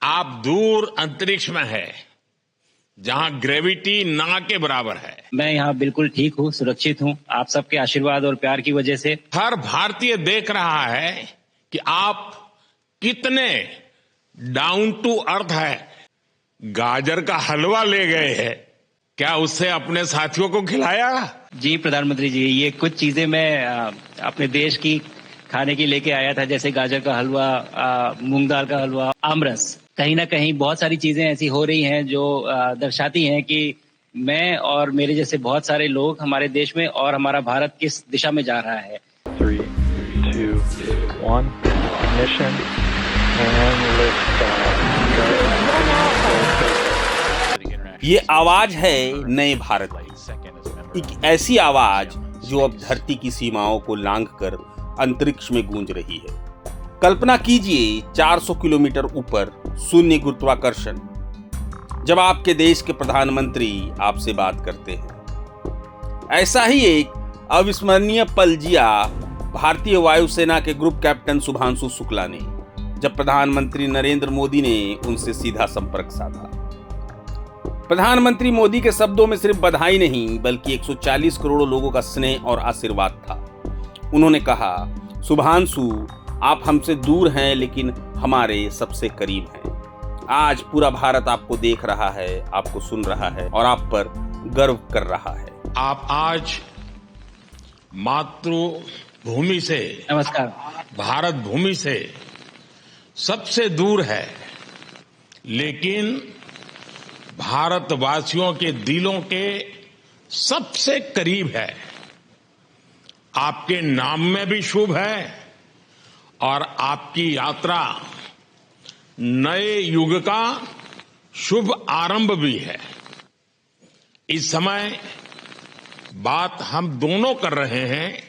आप दूर अंतरिक्ष में है, जहां ग्रेविटी ना के बराबर है। मैं यहाँ बिल्कुल ठीक हूँ, सुरक्षित हूँ, आप सबके आशीर्वाद और प्यार की वजह से। हर भारतीय देख रहा है कि आप कितने डाउन टू अर्थ है। गाजर का हलवा ले गए हैं, क्या उससे अपने साथियों को खिलाया? जी प्रधानमंत्री जी, ये कुछ चीजें मैं अपने देश की खाने की लेके आया था, जैसे गाजर का हलवा, मूंग दाल का हलवा, आमरस। कहीं ना कहीं बहुत सारी चीजें ऐसी हो रही हैं जो दर्शाती हैं कि मैं और मेरे जैसे बहुत सारे लोग हमारे देश में और हमारा भारत किस दिशा में जा रहा है। 3, 2, 1, ignition and liftoff. ये आवाज है नए भारत की, एक ऐसी आवाज जो अब धरती की सीमाओं को लांघकर अंतरिक्ष में गूंज रही है। कल्पना कीजिए 400 किलोमीटर ऊपर शून्य गुरुत्वाकर्षण, जब आपके देश के प्रधानमंत्री आपसे बात करते हैं। ऐसा ही एक अविस्मरणीय पल जिया भारतीय वायुसेना के ग्रुप कैप्टन शुभांशु शुक्ला ने, जब प्रधानमंत्री नरेंद्र मोदी ने उनसे सीधा संपर्क साधा। प्रधानमंत्री मोदी के शब्दों में सिर्फ बधाई नहीं, बल्कि 140 करोड़ लोगों का स्नेह और आशीर्वाद था। उन्होंने कहा, शुभांशु, आप हमसे दूर हैं लेकिन हमारे सबसे करीब हैं। आज पूरा भारत आपको देख रहा है, आपको सुन रहा है और आप पर गर्व कर रहा है। आप आज मातृभूमि से, नमस्कार, भारत भूमि से सबसे दूर है, लेकिन भारतवासियों के दिलों के सबसे करीब है। आपके नाम में भी शुभ है और आपकी यात्रा नए युग का शुभ आरंभ भी है। इस समय बात हम दोनों कर रहे हैं,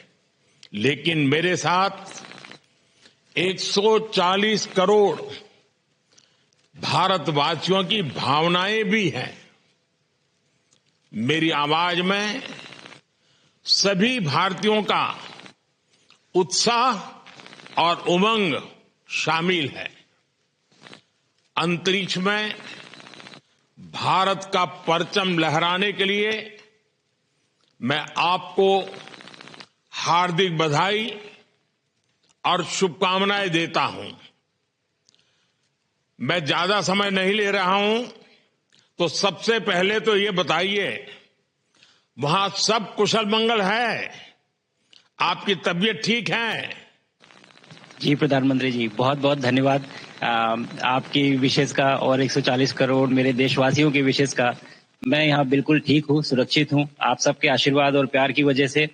लेकिन मेरे साथ 140 करोड़ भारतवासियों की भावनाएं भी हैं। मेरी आवाज में सभी भारतीयों का उत्साह और उमंग शामिल है। अंतरिक्ष में भारत का परचम लहराने के लिए मैं आपको हार्दिक बधाई और शुभकामनाएं देता हूं। मैं ज्यादा समय नहीं ले रहा हूं, तो सबसे पहले तो ये बताइए, वहां सब कुशल मंगल है? आपकी तबीयत ठीक है? जी प्रधानमंत्री जी, बहुत बहुत धन्यवाद आपकी विशेष का और 140 करोड़ मेरे देशवासियों की विशेष का। मैं यहाँ बिल्कुल ठीक हूँ, सुरक्षित हूँ, आप सबके आशीर्वाद और प्यार की वजह से।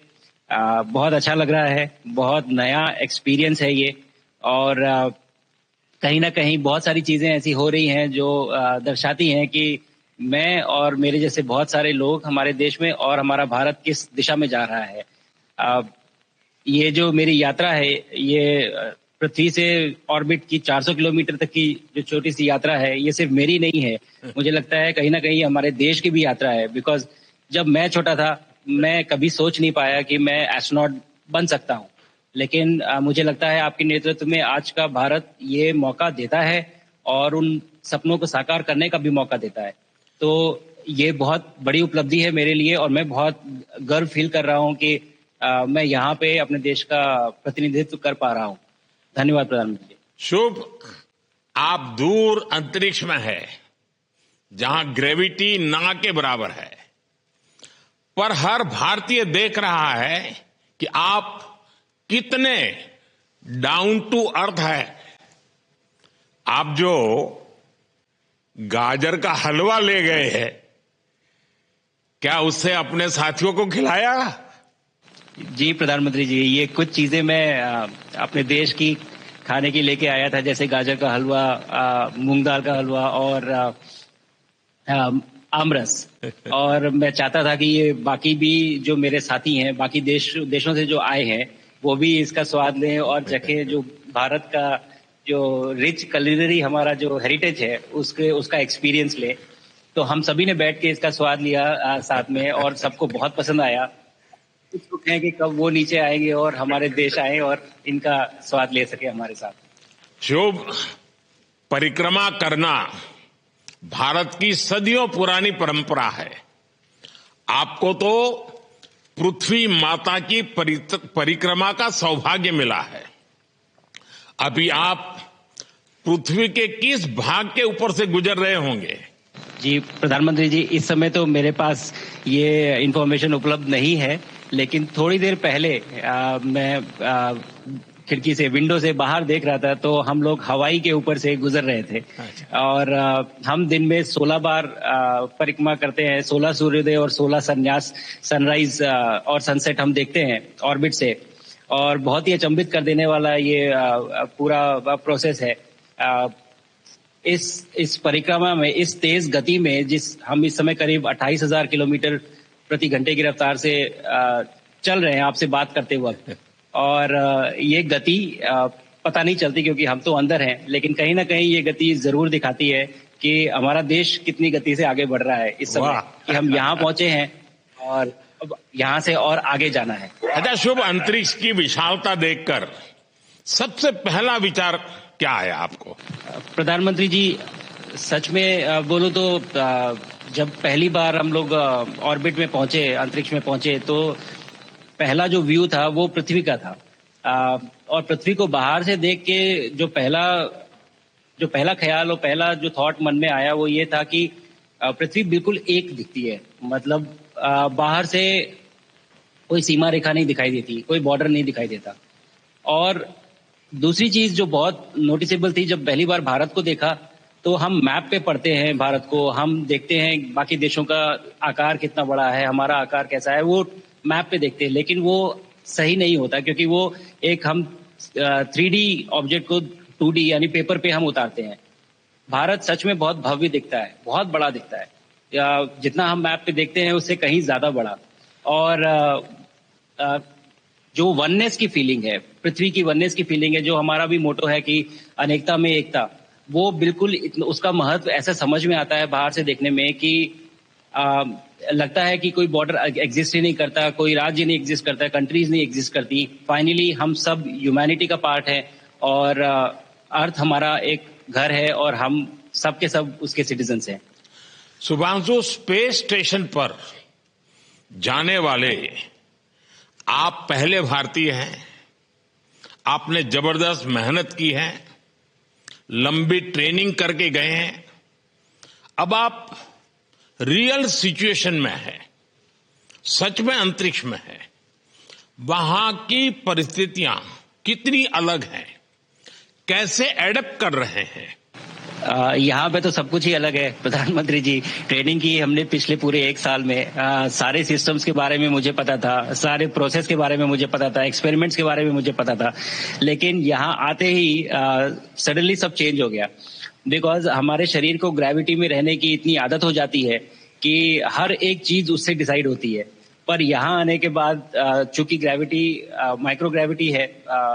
बहुत अच्छा लग रहा है, बहुत नया एक्सपीरियंस है ये, और कहीं ना कहीं बहुत सारी चीजें ऐसी हो रही हैं जो दर्शाती हैं कि मैं और मेरे जैसे बहुत सारे लोग हमारे देश में और हमारा भारत किस दिशा में जा रहा है। ये जो मेरी यात्रा है, ये पृथ्वी से ऑर्बिट की 400 किलोमीटर तक की जो छोटी सी यात्रा है, ये सिर्फ मेरी नहीं है। मुझे लगता है कहीं ना कहीं हमारे देश की भी यात्रा है। बिकॉज जब मैं छोटा था, मैं कभी सोच नहीं पाया कि मैं एस्ट्रोनॉट बन सकता हूँ, लेकिन मुझे लगता है आपके नेतृत्व में आज का भारत ये मौका देता है और उन सपनों को साकार करने का भी मौका देता है। तो ये बहुत बड़ी उपलब्धि है मेरे लिए, और मैं बहुत गर्व फील कर रहा हूँ कि मैं यहाँ पे अपने देश का प्रतिनिधित्व कर पा रहा हूँ। धन्यवाद प्रधानमंत्री। शुभ, आप दूर अंतरिक्ष में है, जहां ग्रेविटी ना के बराबर है, पर हर भारतीय देख रहा है कि आप कितने डाउन टू अर्थ है। आप जो गाजर का हलवा ले गए हैं, क्या उससे अपने साथियों को खिलाया? जी प्रधानमंत्री जी, ये कुछ चीजें मैं अपने देश की खाने की लेके आया था, जैसे गाजर का हलवा, मूंग दाल का हलवा और आमरस। और मैं चाहता था कि ये बाकी भी जो मेरे साथी हैं, बाकी देशों से जो आए हैं, वो भी इसका स्वाद लें और चखें, जो भारत का जो रिच कलिनरी हमारा जो हेरिटेज है उसका एक्सपीरियंस ले। तो हम सभी ने बैठ के इसका स्वाद लिया साथ में, और सबको बहुत पसंद आया। कुछ लोग हैं कि कब वो नीचे आएंगे और हमारे देश आए और इनका स्वाद ले सके हमारे साथ। शुभ, परिक्रमा करना भारत की सदियों पुरानी परंपरा है। आपको तो पृथ्वी माता की परिक्रमा का सौभाग्य मिला है। अभी आप पृथ्वी के किस भाग के ऊपर से गुजर रहे होंगे? जी प्रधानमंत्री जी, इस समय तो मेरे पास ये इंफॉर्मेशन उपलब्ध नहीं है, लेकिन थोड़ी देर पहले मैं खिड़की से, विंडो से बाहर देख रहा था, तो हम लोग हवाई के ऊपर से गुजर रहे थे। और हम दिन में 16 बार परिक्रमा करते हैं, 16 सूर्योदय और 16 सनराइज और सनसेट हम देखते हैं ऑर्बिट से। और बहुत ही अचंभित कर देने वाला ये पूरा प्रोसेस है। इस परिक्रमा में, इस तेज गति में, हम इस समय करीब 28,000 किलोमीटर प्रति घंटे की रफ्तार से चल रहे हैं आपसे बात करते वक्त, और ये गति पता नहीं चलती क्योंकि हम तो अंदर हैं, लेकिन कहीं ना कहीं ये गति जरूर दिखाती है कि हमारा देश कितनी गति से आगे बढ़ रहा है इस समय, कि हम यहाँ पहुंचे हैं और अब यहाँ से और आगे जाना है। अच्छा शुभ, अंतरिक्ष की विशालता देखकर सबसे पहला विचार क्या है आपको? प्रधानमंत्री जी, सच में बोलो तो जब पहली बार हम लोग ऑर्बिट में पहुंचे, अंतरिक्ष में पहुंचे, तो पहला जो व्यू था वो पृथ्वी का था। और पृथ्वी को बाहर से देख के जो पहला ख्याल और पहला जो थॉट मन में आया वो ये था कि पृथ्वी बिल्कुल एक दिखती है। मतलब बाहर से कोई सीमा रेखा नहीं दिखाई देती, कोई बॉर्डर नहीं दिखाई देता। और दूसरी चीज जो बहुत नोटिसेबल थी, जब पहली बार भारत को देखा तो हम मैप पे पढ़ते हैं भारत को, हम देखते हैं बाकी देशों का आकार कितना बड़ा है, हमारा आकार कैसा है, वो मैप पे देखते हैं, लेकिन वो सही नहीं होता क्योंकि वो हम 3D ऑब्जेक्ट को 2D यानी पेपर पे हम उतारते हैं। भारत सच में बहुत भव्य दिखता है, बहुत बड़ा दिखता है, जितना हम मैप पे देखते हैं उससे कहीं ज्यादा बड़ा। और जो वननेस की फीलिंग है, पृथ्वी की वननेस की फीलिंग है, जो हमारा भी मोटो है कि अनेकता में एकता, वो बिल्कुल उसका महत्व ऐसा समझ में आता है बाहर से देखने में कि लगता है कि कोई बॉर्डर एग्जिस्ट ही नहीं करता, कोई राज्य नहीं एग्जिस्ट करता, कंट्रीज नहीं एग्जिस्ट करती। फाइनली हम सब ह्यूमैनिटी का पार्ट है और अर्थ हमारा एक घर है और हम सब के सब उसके सिटीजन्स हैं। शुभांशु, स्पेस स्टेशन पर जाने वाले आप पहले भारतीय हैं। आपने जबरदस्त मेहनत की है, लंबी ट्रेनिंग करके गए हैं। अब आप रियल सिचुएशन में है, सच में अंतरिक्ष में है। वहां की परिस्थितियां कितनी अलग हैं, कैसे एडप्ट कर रहे हैं? यहाँ पे तो सब कुछ ही अलग है प्रधानमंत्री जी। ट्रेनिंग की हमने पिछले पूरे 1 साल में। सारे सिस्टम्स के बारे में मुझे पता था, सारे प्रोसेस के बारे में मुझे पता था, एक्सपेरिमेंट्स के बारे में मुझे पता था, लेकिन यहाँ आते ही सडनली सब चेंज हो गया। बिकॉज हमारे शरीर को ग्रेविटी में रहने की इतनी आदत हो जाती है कि हर एक चीज उससे डिसाइड होती है। पर यहाँ आने के बाद चूंकि ग्रेविटी माइक्रो ग्रेविटी है,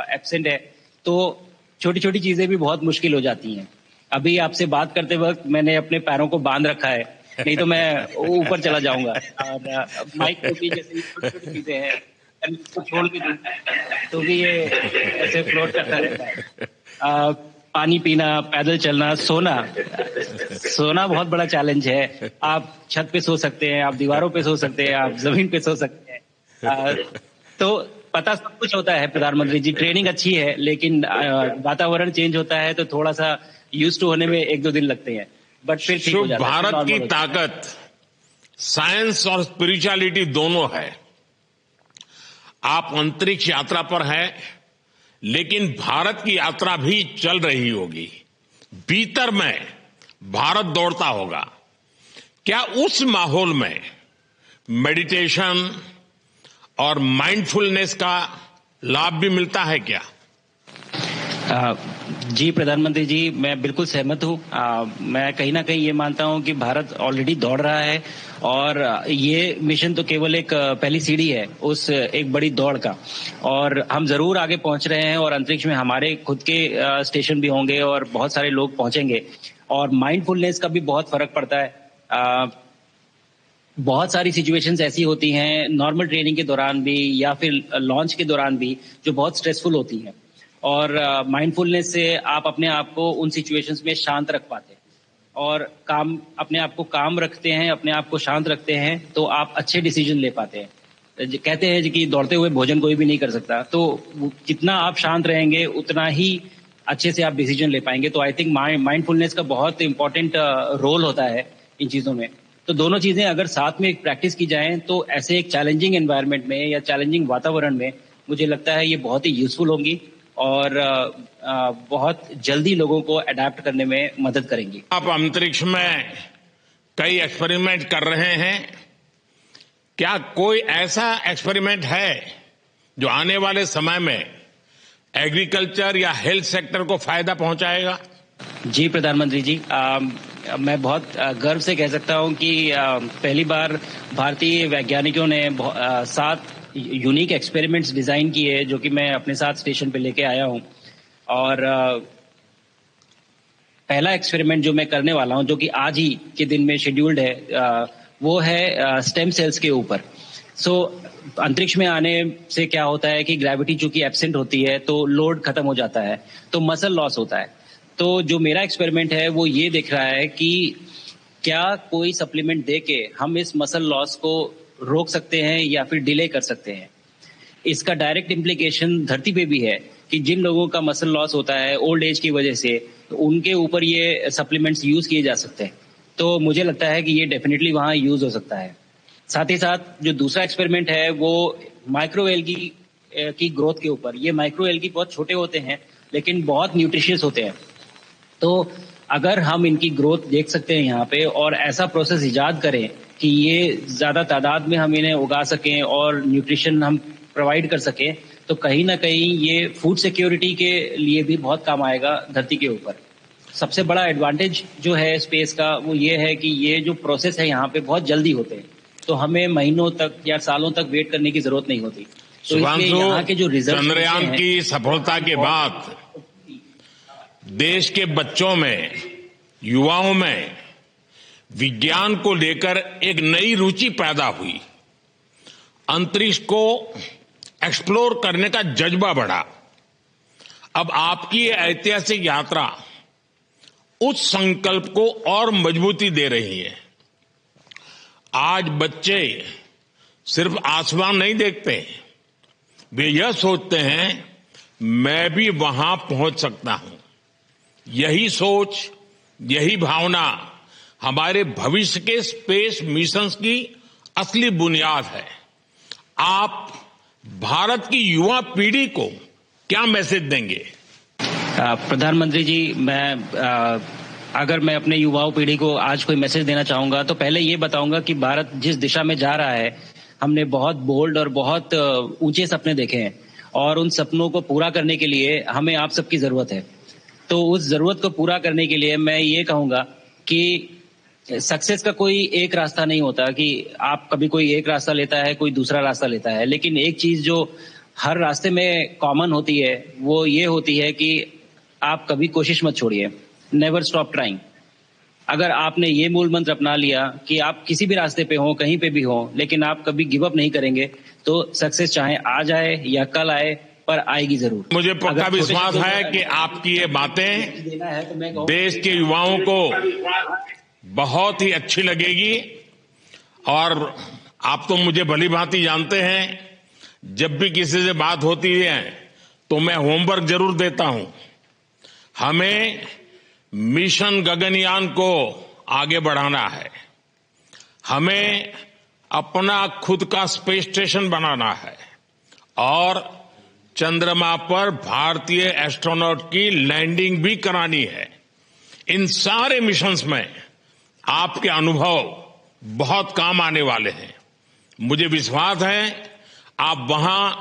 एब्सेंट है, तो छोटी छोटी चीजें भी बहुत मुश्किल हो जाती हैं। अभी आपसे बात करते वक्त मैंने अपने पैरों को बांध रखा है, नहीं तो मैं ऊपर चला जाऊंगा। और माइक को भी जैसे छोटी छोटी चीजें हैं, तो छोड़ भी दूं तो भी ये ऐसे फ्लोट करता रहता है। पानी पीना, पैदल चलना, सोना बहुत बड़ा चैलेंज है। आप छत पे सो सकते हैं, आप दीवारों पे सो सकते हैं, आप जमीन पे सो सकते हैं। तो पता सब कुछ होता है प्रधानमंत्री जी। ट्रेनिंग अच्छी है, लेकिन वातावरण चेंज होता है तो थोड़ा सा यूज्ड टू होने में 1-2 दिन लगते हैं, बट फिर ठीक हो जाता है। भारत की ताकत साइंस और स्पिरिचुअलिटी दोनों है। आप अंतरिक्ष यात्रा पर हैं, लेकिन भारत की यात्रा भी चल रही होगी। भीतर में भारत दौड़ता होगा। क्या उस माहौल में मेडिटेशन और माइंडफुलनेस का लाभ भी मिलता है क्या? जी प्रधानमंत्री जी, मैं बिल्कुल सहमत हूँ। मैं कहीं ना कहीं ये मानता हूँ कि भारत ऑलरेडी दौड़ रहा है और ये मिशन तो केवल एक पहली सीढ़ी है उस एक बड़ी दौड़ का, और हम जरूर आगे पहुंच रहे हैं। और अंतरिक्ष में हमारे खुद के स्टेशन भी होंगे और बहुत सारे लोग पहुंचेंगे। और माइंडफुलनेस का भी बहुत फर्क पड़ता है। बहुत सारी सिचुएशंस ऐसी होती हैं नॉर्मल ट्रेनिंग के दौरान भी या फिर लॉन्च के दौरान भी, जो बहुत स्ट्रेसफुल होती हैं। और माइंडफुलनेस से आप अपने आप को उन सिचुएशंस में शांत रख पाते हैं और अपने आप को काम रखते हैं, अपने आप को शांत रखते हैं, तो आप अच्छे डिसीजन ले पाते हैं। कहते हैं कि दौड़ते हुए भोजन कोई भी नहीं कर सकता, तो जितना आप शांत रहेंगे उतना ही अच्छे से आप डिसीजन ले पाएंगे। तो आई थिंक माइंडफुलनेस का बहुत इंपॉर्टेंट रोल होता है इन चीजों में। तो दोनों चीजें अगर साथ में एक प्रैक्टिस की जाएं तो ऐसे एक चैलेंजिंग एनवायरनमेंट में या चैलेंजिंग वातावरण में मुझे लगता है ये बहुत ही यूजफुल होंगी और बहुत जल्दी लोगों को अडेप्ट करने में मदद करेंगी। आप अंतरिक्ष में कई एक्सपेरिमेंट कर रहे हैं, क्या कोई ऐसा एक्सपेरिमेंट है जो आने वाले समय में एग्रीकल्चर या हेल्थ सेक्टर को फायदा पहुंचाएगा? जी प्रधानमंत्री जी, मैं बहुत गर्व से कह सकता हूं कि पहली बार भारतीय वैज्ञानिकों ने 7 यूनिक एक्सपेरिमेंट्स डिजाइन किए जो कि मैं अपने साथ स्टेशन पे लेके आया हूं। और पहला एक्सपेरिमेंट जो मैं करने वाला हूं, जो कि आज ही के दिन में शेड्यूल्ड है, वो है स्टेम सेल्स के ऊपर। अंतरिक्ष में आने से क्या होता है कि ग्रेविटी चूंकि एब्सेंट होती है तो लोड खत्म हो जाता है, तो मसल लॉस होता है। तो जो मेरा एक्सपेरिमेंट है वो ये देख रहा है कि क्या कोई सप्लीमेंट देके हम इस मसल लॉस को रोक सकते हैं या फिर डिले कर सकते हैं। इसका डायरेक्ट इम्प्लीकेशन धरती पे भी है कि जिन लोगों का मसल लॉस होता है ओल्ड एज की वजह से, तो उनके ऊपर ये सप्लीमेंट्स यूज किए जा सकते हैं। तो मुझे लगता है कि ये डेफिनेटली वहां यूज हो सकता है। साथ ही साथ जो दूसरा एक्सपेरिमेंट है वो माइक्रोएल्गी की ग्रोथ के ऊपर। ये माइक्रोएल्गी बहुत छोटे होते हैं लेकिन बहुत न्यूट्रिशियस होते हैं। तो अगर हम इनकी ग्रोथ देख सकते हैं यहाँ पे और ऐसा प्रोसेस इजाद करें कि ये ज्यादा तादाद में हम इन्हें उगा सकें और न्यूट्रिशन हम प्रोवाइड कर सकें, तो कहीं ना कहीं ये फूड सिक्योरिटी के लिए भी बहुत काम आएगा धरती के ऊपर। सबसे बड़ा एडवांटेज जो है स्पेस का वो ये है कि ये जो प्रोसेस है यहाँ पे बहुत जल्दी होते हैं, तो हमें महीनों तक या सालों तक वेट करने की जरूरत नहीं होती। तो इसलिए यहाँ के जो रिजल्ट चंद्रयान की सफलता के बाद देश के बच्चों में, युवाओं में विज्ञान को लेकर एक नई रुचि पैदा हुई। अंतरिक्ष को एक्सप्लोर करने का जज्बा बढ़ा। अब आपकी ये ऐतिहासिक यात्रा उस संकल्प को और मजबूती दे रही है। आज बच्चे सिर्फ आसमान नहीं देखते, वे यह सोचते हैं मैं भी वहां पहुंच सकता हूं। यही सोच, यही भावना हमारे भविष्य के स्पेस मिशंस की असली बुनियाद है। आप भारत की युवा पीढ़ी को क्या मैसेज देंगे? प्रधानमंत्री जी, अगर मैं अपने युवाओं पीढ़ी को आज कोई मैसेज देना चाहूंगा तो पहले ये बताऊंगा कि भारत जिस दिशा में जा रहा है, हमने बहुत बोल्ड और बहुत ऊंचे सपने देखे हैं और उन सपनों को पूरा करने के लिए हमें आप सबकी जरूरत है। तो उस जरूरत को पूरा करने के लिए मैं ये कहूंगा कि सक्सेस का कोई एक रास्ता नहीं होता कि आप कभी कोई एक रास्ता लेता है, कोई दूसरा रास्ता लेता है, लेकिन एक चीज जो हर रास्ते में कॉमन होती है वो ये होती है कि आप कभी कोशिश मत छोड़िए, नेवर स्टॉप ट्राइंग। अगर आपने ये मूल मंत्र अपना लिया कि आप किसी भी रास्ते पे हो, कहीं पे भी हो, लेकिन आप कभी गिव अप नहीं करेंगे, तो सक्सेस चाहे आज आए या कल आए पर आएगी जरूर। मुझे पक्का विश्वास है कि आपकी ये बातें देश के युवाओं को बहुत ही अच्छी लगेगी। और आप तो मुझे भली भांति जानते हैं, जब भी किसी से बात होती है तो मैं होमवर्क जरूर देता हूं। हमें मिशन गगनयान को आगे बढ़ाना है, हमें अपना खुद का स्पेस स्टेशन बनाना है और चंद्रमा पर भारतीय एस्ट्रोनॉट की लैंडिंग भी करानी है। इन सारे मिशंस में आपके अनुभव बहुत काम आने वाले हैं। मुझे विश्वास है आप वहां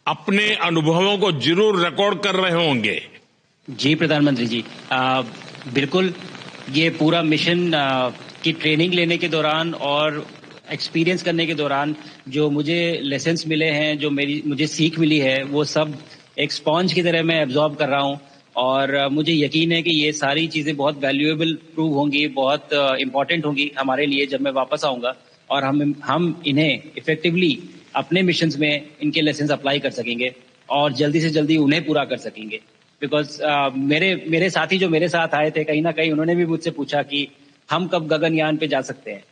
अपने अनुभवों को जरूर रिकॉर्ड कर रहे होंगे। जी प्रधानमंत्री जी, बिल्कुल। ये पूरा मिशन की ट्रेनिंग लेने के दौरान और एक्सपीरियंस करने के दौरान जो मुझे लेसन्स मिले हैं, जो मुझे सीख मिली है, वो सब एक स्पॉन्ज की तरह मैं एब्जॉर्ब कर रहा हूं और मुझे यकीन है कि ये सारी चीजें बहुत वैल्यूएबल प्रूव होंगी, बहुत इंपॉर्टेंट होंगी हमारे लिए जब मैं वापस आऊंगा और हम इन्हें इफेक्टिवली अपने मिशंस में इनके लेसन्स अप्लाई कर सकेंगे। और जल्दी से जल्दी उन्हें पूरा कर सकेंगे। बिकॉज मेरे साथी जो मेरे साथ आए थे, कहीं ना कहीं उन्होंने भी मुझसे पूछा कि हम कब गगनयान पे जा सकते हैं,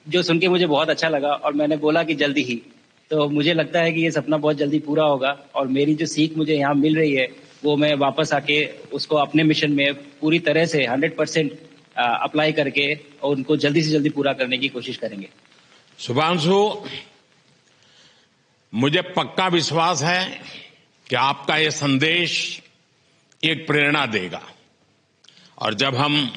जो सुन के मुझे बहुत अच्छा लगा और मैंने बोला कि जल्दी ही। तो मुझे लगता है कि ये सपना बहुत जल्दी पूरा होगा और मेरी जो सीख मुझे यहाँ मिल रही है वो मैं वापस आके उसको अपने मिशन में पूरी तरह से 100% अप्लाई करके और उनको जल्दी से जल्दी पूरा करने की कोशिश करेंगे। शुभांशु, मुझे पक्का विश्वास है कि आपका ये संदेश एक प्रेरणा देगा। और जब हम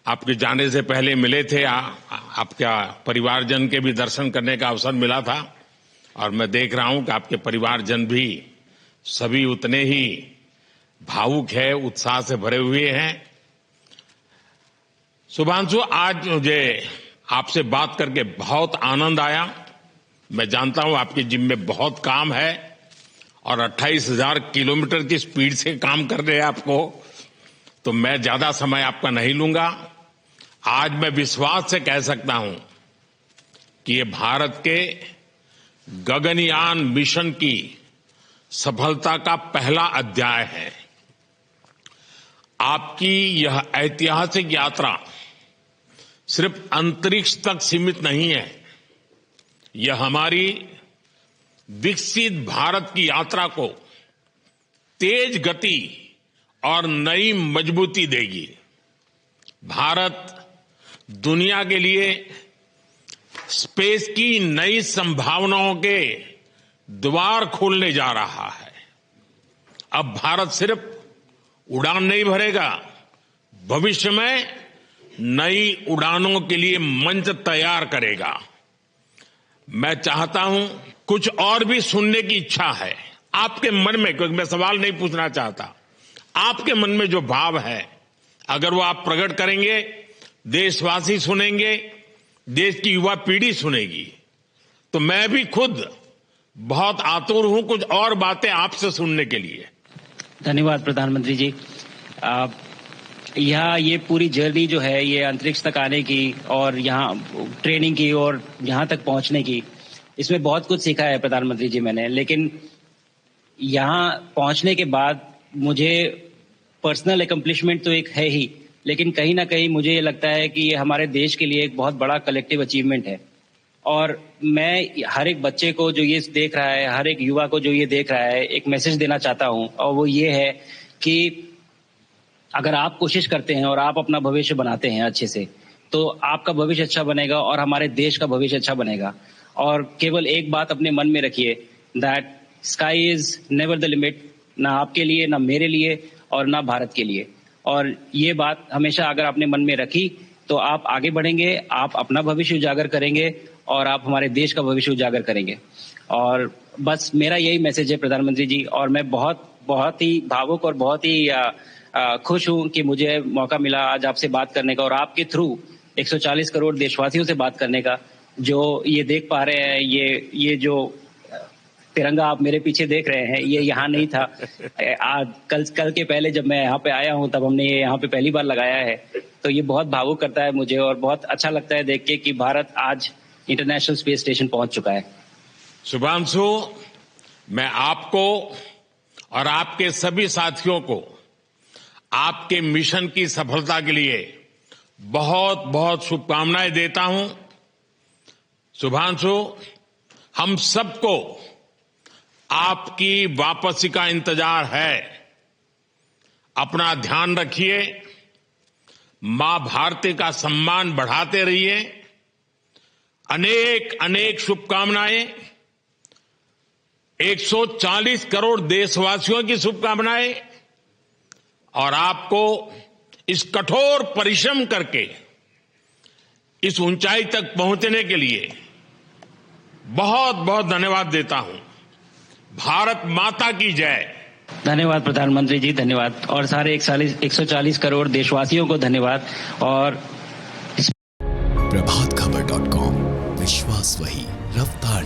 आपके जाने से पहले मिले थे, आपका परिवारजन के भी दर्शन करने का अवसर मिला था और मैं देख रहा हूं कि आपके परिवारजन भी सभी उतने ही भावुक है, उत्साह से भरे हुए हैं। शुभांशु, आज मुझे आपसे बात करके बहुत आनंद आया। मैं जानता हूं आपकी जिम में बहुत काम है और 28,000 किलोमीटर की स्पीड से काम कर रहे हैं आपको, तो मैं ज्यादा समय आपका नहीं लूंगा। आज मैं विश्वास से कह सकता हूं कि ये भारत के गगनयान मिशन की सफलता का पहला अध्याय है। आपकी यह ऐतिहासिक यात्रा सिर्फ अंतरिक्ष तक सीमित नहीं है, यह हमारी विकसित भारत की यात्रा को तेज गति और नई मजबूती देगी। भारत दुनिया के लिए स्पेस की नई संभावनाओं के द्वार खोलने जा रहा है। अब भारत सिर्फ उड़ान नहीं भरेगा, भविष्य में नई उड़ानों के लिए मंच तैयार करेगा। मैं चाहता हूं, कुछ और भी सुनने की इच्छा है आपके मन में, क्योंकि मैं सवाल नहीं पूछना चाहता, आपके मन में जो भाव है अगर वो आप प्रकट करेंगे, देशवासी सुनेंगे, देश की युवा पीढ़ी सुनेगी, तो मैं भी खुद बहुत आतुर हूं कुछ और बातें आपसे सुनने के लिए। धन्यवाद प्रधानमंत्री जी। यहाँ ये पूरी जर्नी जो है ये अंतरिक्ष तक आने की और यहाँ ट्रेनिंग की और यहाँ तक पहुँचने की, इसमें बहुत कुछ सीखा है प्रधानमंत्री जी मैंने। लेकिन यहाँ पहुँचने के बाद मुझे पर्सनल एकम्प्लिशमेंट तो एक है ही, लेकिन कहीं ना कहीं मुझे ये लगता है कि ये हमारे देश के लिए एक बहुत बड़ा कलेक्टिव अचीवमेंट है। और मैं हर एक बच्चे को जो ये देख रहा है, हर एक युवा को जो ये देख रहा है, एक मैसेज देना चाहता हूँ और वो ये है कि अगर आप कोशिश करते हैं और आप अपना भविष्य बनाते हैं अच्छे से, तो आपका भविष्य अच्छा बनेगा और हमारे देश का भविष्य अच्छा बनेगा। और केवल एक बात अपने मन में रखिए, that sky is never the limit, ना आपके लिए, ना मेरे लिए और ना भारत के लिए। और ये बात हमेशा अगर आपने मन में रखी तो आप आगे बढ़ेंगे, आप अपना भविष्य उजागर करेंगे और आप हमारे देश का भविष्य उजागर करेंगे। और बस मेरा यही मैसेज है प्रधानमंत्री जी। और मैं बहुत ही भावुक और बहुत ही खुश हूं कि मुझे मौका मिला आज आपसे बात करने का और आपके थ्रू 140 करोड़ देशवासियों से बात करने का। जो ये देख पा रहे हैं, ये जो तिरंगा आप मेरे पीछे देख रहे हैं, ये यहाँ नहीं था। आज कल के पहले जब मैं यहाँ पे आया हूँ तब हमने ये यहाँ पे पहली बार लगाया है। तो ये बहुत भावुक करता है मुझे और बहुत अच्छा लगता है देख के कि भारत आज इंटरनेशनल स्पेस स्टेशन पहुंच चुका है। शुभांशु, मैं आपको और आपके सभी साथियों को आपके मिशन की सफलता के लिए बहुत बहुत शुभकामनाएं देता हूं। शुभांशु, हम सबको आपकी वापसी का इंतजार है। अपना ध्यान रखिए, मां भारती का सम्मान बढ़ाते रहिए। अनेक अनेक शुभकामनाएं 140 करोड़ देशवासियों की शुभकामनाएं और आपको इस कठोर परिश्रम करके इस ऊंचाई तक पहुंचने के लिए बहुत बहुत धन्यवाद देता हूं। भारत माता की जय। धन्यवाद प्रधानमंत्री जी, धन्यवाद। और सारे 140 करोड़ देशवासियों को धन्यवाद। और प्रभातखबर.com, विश्वास वही, रफ्तार